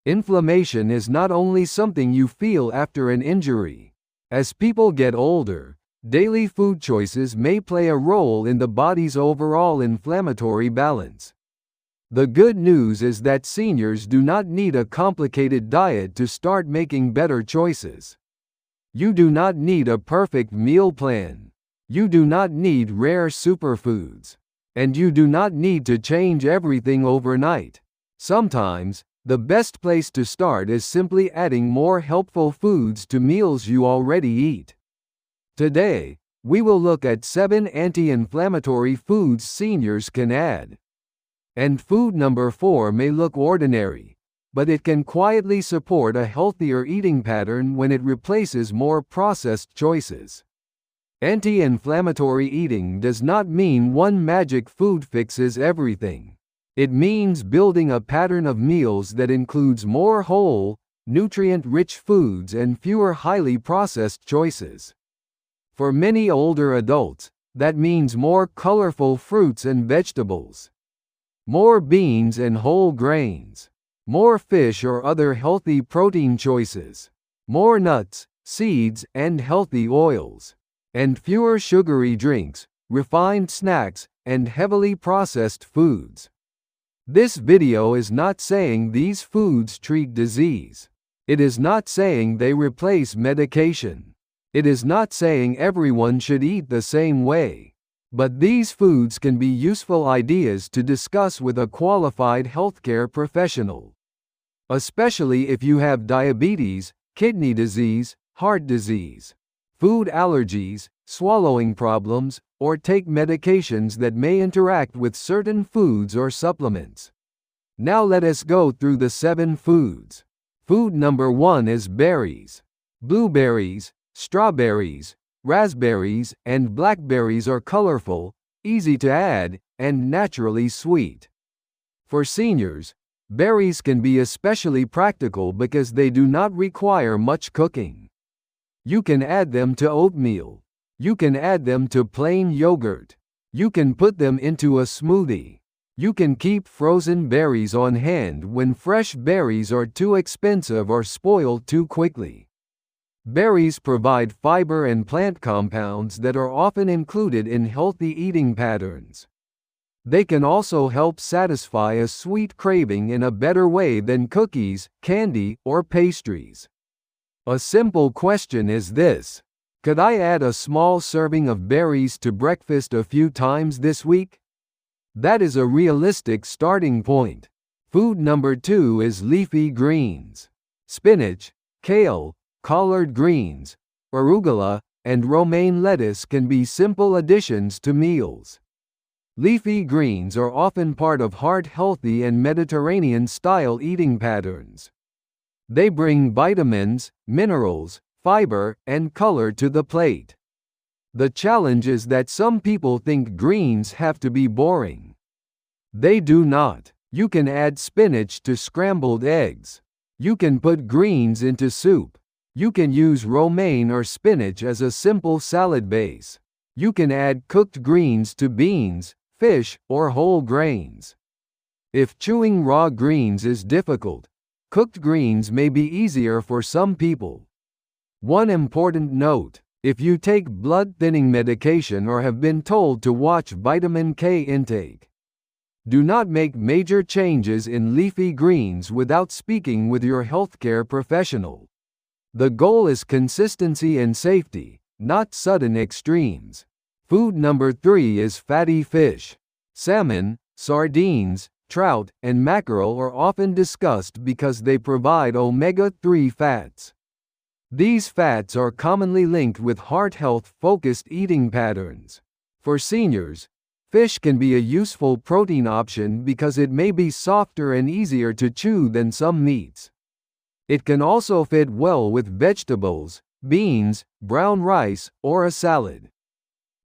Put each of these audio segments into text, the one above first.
Inflammation is not only something you feel after an injury. As people get older, daily food choices may play a role in the body's overall inflammatory balance. The good news is that seniors do not need a complicated diet to start making better choices. You do not need a perfect meal plan. You do not need rare superfoods. And you do not need to change everything overnight. Sometimes, the best place to start is simply adding more helpful foods to meals you already eat. Today, we will look at 7 anti-inflammatory foods seniors can add. And food number 4 may look ordinary, but it can quietly support a healthier eating pattern when it replaces more processed choices. Anti-inflammatory eating does not mean one magic food fixes everything. It means building a pattern of meals that includes more whole, nutrient-rich foods and fewer highly processed choices. For many older adults, that means more colorful fruits and vegetables, more beans and whole grains, more fish or other healthy protein choices, more nuts, seeds, and healthy oils, and fewer sugary drinks, refined snacks, and heavily processed foods. This video is not saying these foods treat disease. It is not saying they replace medication. It is not saying everyone should eat the same way. But these foods can be useful ideas to discuss with a qualified healthcare professional. Especially if you have diabetes, kidney disease, heart disease, food allergies, swallowing problems, or take medications that may interact with certain foods or supplements. Now let us go through the 7 foods. Food number 1 is berries. Blueberries, strawberries, raspberries, and blackberries are colorful, easy to add, and naturally sweet. For seniors, berries can be especially practical because they do not require much cooking. You can add them to oatmeal. You can add them to plain yogurt. You can put them into a smoothie. You can keep frozen berries on hand when fresh berries are too expensive or spoil too quickly. Berries provide fiber and plant compounds that are often included in healthy eating patterns. They can also help satisfy a sweet craving in a better way than cookies, candy, or pastries. A simple question is this: could I add a small serving of berries to breakfast a few times this week? That is a realistic starting point. Food number 2 is leafy greens. Spinach, kale, collard greens, arugula, and romaine lettuce can be simple additions to meals. Leafy greens are often part of heart-healthy and Mediterranean-style eating patterns. They bring vitamins, minerals, fiber, and color to the plate. The challenge is that some people think greens have to be boring. They do not. You can add spinach to scrambled eggs. You can put greens into soup. You can use romaine or spinach as a simple salad base. You can add cooked greens to beans, fish, or whole grains. If chewing raw greens is difficult, cooked greens may be easier for some people. One important note: if you take blood-thinning medication or have been told to watch vitamin K intake, do not make major changes in leafy greens without speaking with your healthcare professional. The goal is consistency and safety, not sudden extremes. Food number 3 is fatty fish. Salmon, sardines, trout, and mackerel are often discussed because they provide omega-3 fats. These fats are commonly linked with heart health-focused eating patterns. For seniors, fish can be a useful protein option because it may be softer and easier to chew than some meats. It can also fit well with vegetables, beans, brown rice, or a salad.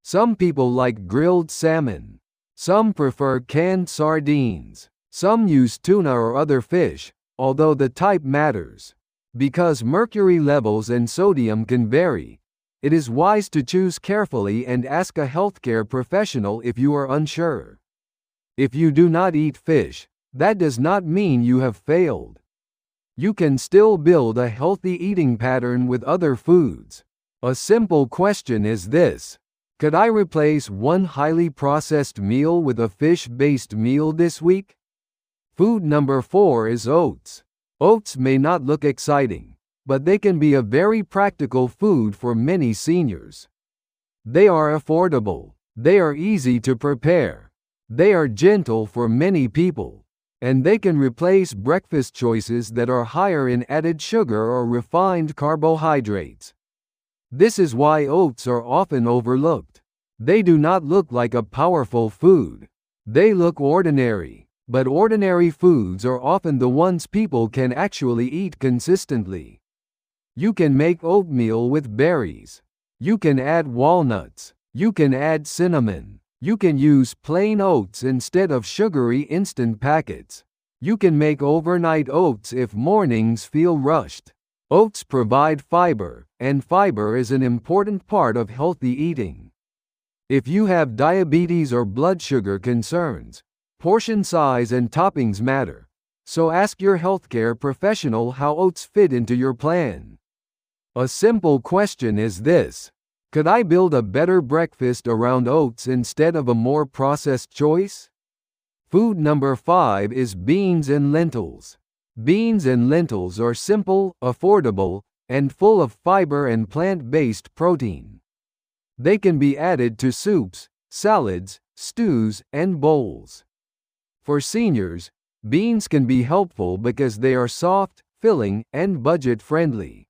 Some people like grilled salmon. Some prefer canned sardines. Some use tuna or other fish, although the type matters. Because mercury levels and sodium can vary, it is wise to choose carefully and ask a healthcare professional if you are unsure. If you do not eat fish, that does not mean you have failed. You can still build a healthy eating pattern with other foods. A simple question is this: could I replace one highly processed meal with a fish-based meal this week? Food number 4 is oats. Oats may not look exciting, but they can be a very practical food for many seniors. They are affordable. They are easy to prepare. They are gentle for many people. And they can replace breakfast choices that are higher in added sugar or refined carbohydrates. This is why oats are often overlooked. They do not look like a powerful food. They look ordinary, but ordinary foods are often the ones people can actually eat consistently. You can make oatmeal with berries. You can add walnuts. You can add cinnamon. You can use plain oats instead of sugary instant packets. You can make overnight oats if mornings feel rushed. Oats provide fiber, and fiber is an important part of healthy eating. If you have diabetes or blood sugar concerns, portion size and toppings matter, so ask your healthcare professional how oats fit into your plan. A simple question is this: could I build a better breakfast around oats instead of a more processed choice? Food number 5 is beans and lentils. Beans and lentils are simple, affordable, and full of fiber and plant-based protein. They can be added to soups, salads, stews, and bowls. For seniors, beans can be helpful because they are soft, filling, and budget-friendly.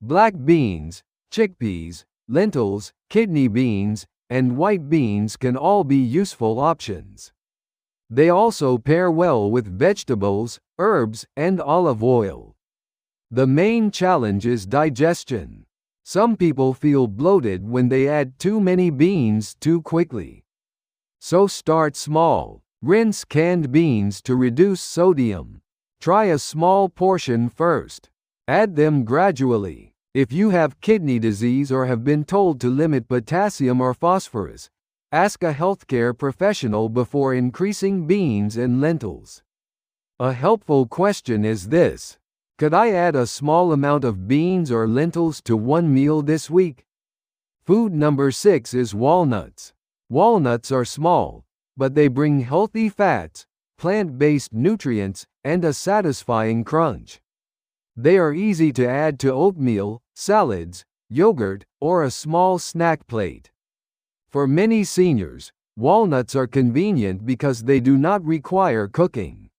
Black beans, chickpeas, lentils, kidney beans, and white beans can all be useful options. They also pair well with vegetables, herbs, and olive oil. The main challenge is digestion. Some people feel bloated when they add too many beans too quickly. So start small. Rinse canned beans to reduce sodium. Try a small portion first. Add them gradually. If you have kidney disease or have been told to limit potassium or phosphorus, ask a healthcare professional before increasing beans and lentils. A helpful question is this: could I add a small amount of beans or lentils to one meal this week? Food number 6 is walnuts. Walnuts are small, but they bring healthy fats, plant-based nutrients, and a satisfying crunch. They are easy to add to oatmeal, salads, yogurt, or a small snack plate. For many seniors, walnuts are convenient because they do not require cooking.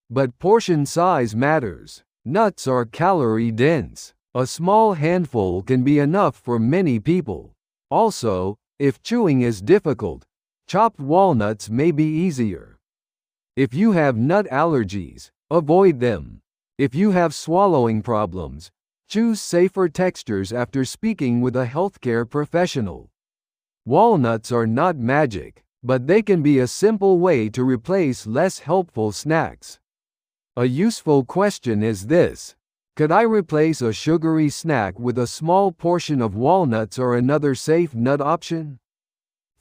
But portion size matters. Nuts are calorie-dense. A small handful can be enough for many people. Also, if chewing is difficult, chopped walnuts may be easier. If you have nut allergies, avoid them. If you have swallowing problems, choose safer textures after speaking with a healthcare professional. Walnuts are not magic, but they can be a simple way to replace less helpful snacks. A useful question is this: could I replace a sugary snack with a small portion of walnuts or another safe nut option?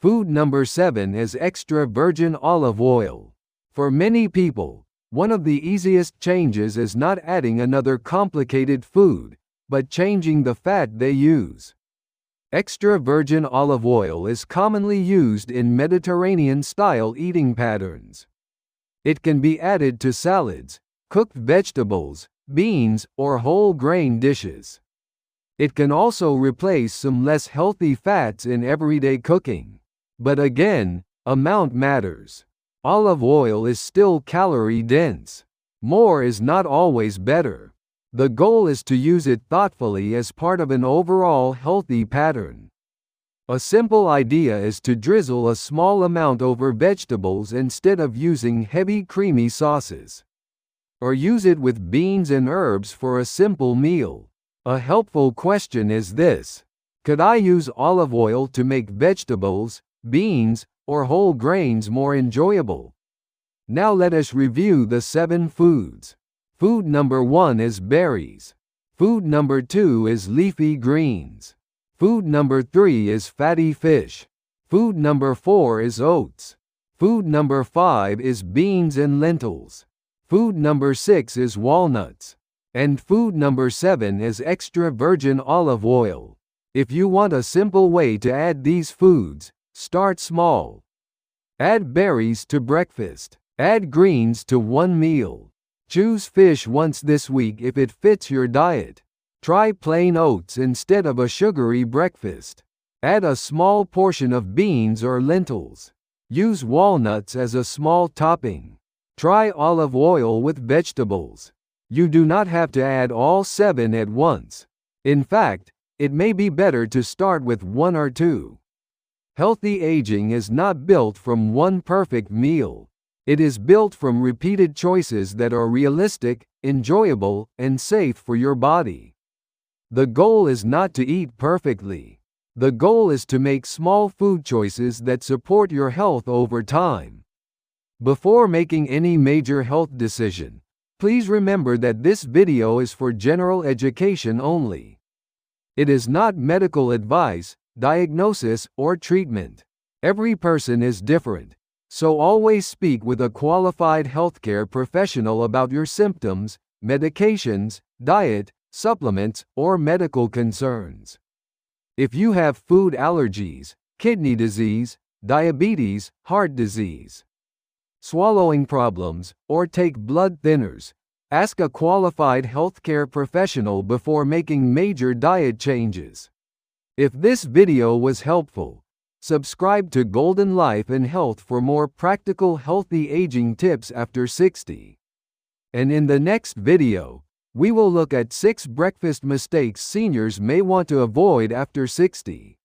Food number 7 is extra virgin olive oil. For many people, one of the easiest changes is not adding another complicated food, but changing the fat they use. Extra virgin olive oil is commonly used in Mediterranean-style eating patterns. It can be added to salads, cooked vegetables, beans, or whole grain dishes. It can also replace some less healthy fats in everyday cooking. But again, amount matters. Olive oil is still calorie-dense. More is not always better. The goal is to use it thoughtfully as part of an overall healthy pattern. A simple idea is to drizzle a small amount over vegetables instead of using heavy creamy sauces. Or use it with beans and herbs for a simple meal. A helpful question is this: could I use olive oil to make vegetables, beans, or whole grains more enjoyable? Now let us review the 7 foods. Food number 1 is berries. Food number 2 is leafy greens. Food number 3 is fatty fish. Food number 4 is oats. Food number 5 is beans and lentils. Food number 6 is walnuts. And food number 7 is extra virgin olive oil. If you want a simple way to add these foods, start small. Add berries to breakfast. Add greens to one meal. Choose fish once this week if it fits your diet. Try plain oats instead of a sugary breakfast. Add a small portion of beans or lentils. Use walnuts as a small topping. Try olive oil with vegetables. You do not have to add all 7 at once. In fact, it may be better to start with 1 or 2. Healthy aging is not built from one perfect meal. It is built from repeated choices that are realistic, enjoyable, and safe for your body. The goal is not to eat perfectly. The goal is to make small food choices that support your health over time. Before making any major health decision, please remember that this video is for general education only. It is not medical advice, diagnosis, or treatment. Every person is different, so always speak with a qualified healthcare professional about your symptoms, medications, diet, supplements, or medical concerns. If you have food allergies, kidney disease, diabetes, heart disease, swallowing problems, or take blood thinners, ask a qualified healthcare professional before making major diet changes. If this video was helpful, subscribe to Golden Life and Health for more practical healthy aging tips after 60. And in the next video, we will look at 6 breakfast mistakes seniors may want to avoid after 60.